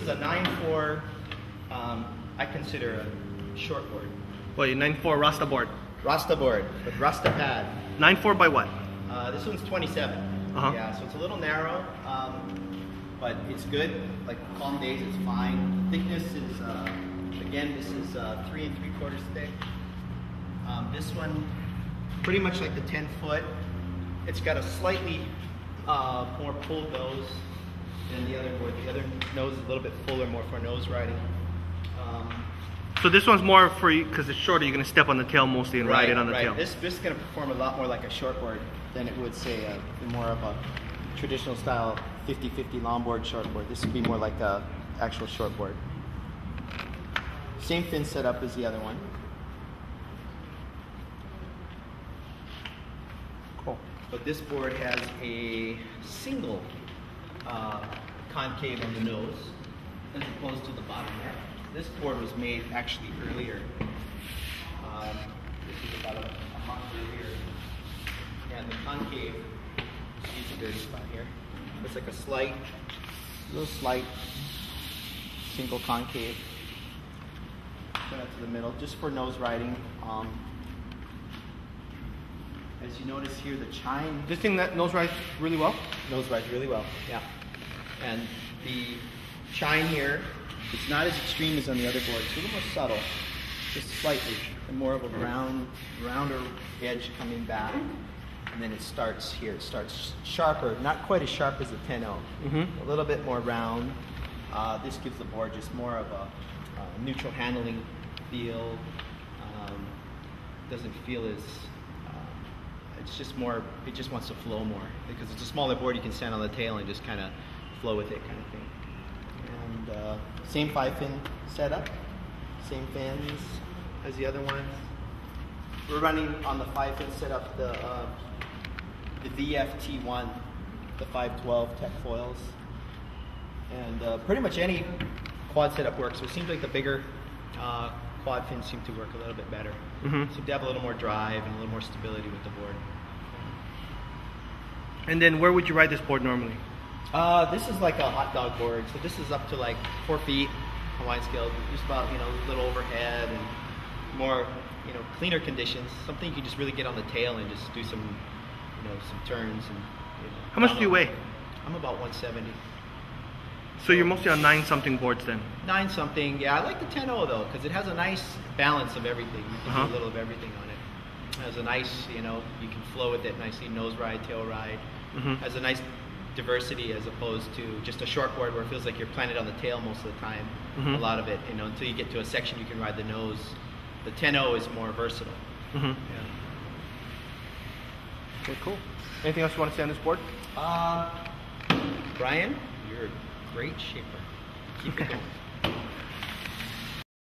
This is a 9.4, I consider a short board. Well, your 9.4 Rasta board. Rasta board with Rasta pad. 9.4 by what? This one's 27. Yeah, so it's a little narrow, but it's good. Like calm days, it's fine. The thickness is, again, this is 3 3/4 thick. This one, pretty much like the 10-foot. It's got a slightly more pulled nose than the other board. The other nose is a little bit fuller, more for nose riding. So this one's more for you because it's shorter. You're going to step on the tail mostly and ride it on the tail. This is going to perform a lot more like a shortboard than it would say more of a traditional style 50-50 longboard shortboard. This would be more like a actual shortboard. Same fin setup as the other one. Cool. But this board has a single concave on the nose as opposed to the bottom there. This board was made actually earlier. This is about a month earlier. And the concave, see the dirty spot here. It's like a little slight single concave. Turn that to the middle, just for nose riding. As you notice here, the chine. This thing that nose rides really well? Nose rides really well, yeah. And the chine here, it's not as extreme as on the other board. It's a little more subtle, just slightly, and more of a rounder edge coming back. And then it starts here. It starts sharper, not quite as sharp as the 10.0. A little bit more round. This gives the board just more of a neutral handling feel. Doesn't feel as it's just more. It just wants to flow more because it's a smaller board. You can stand on the tail and just kind of flow with it, kind of thing. And same 5-fin setup, same fins as the other ones. We're running on the 5-fin setup the VFT1, the 512 Tech foils, and pretty much any quad setup works. So it seems like the bigger quad fins seem to work a little bit better. So to have a little more drive and a little more stability with the board. And then where would you ride this board normally? This is like a hot dog board, so this is up to like 4 feet Hawaiian scale, just about a little overhead and more cleaner conditions. Something you can just really get on the tail and just do some some turns and. How much do you weigh? I'm about 170. So you're mostly on 9-something boards then? 9-something, yeah. I like the 10.0 though because it has a nice balance of everything. You can do a little of everything on it. It has a nice, you can flow with it nicely, nose ride, tail ride. Has a nice diversity as opposed to just a short board where it feels like you're planted on the tail most of the time. A lot of it, until you get to a section you can ride the nose. The 10.0 is more versatile. Yeah. Okay, cool. Anything else you want to say on this board? Brian, you're a great shaper. Keep it going.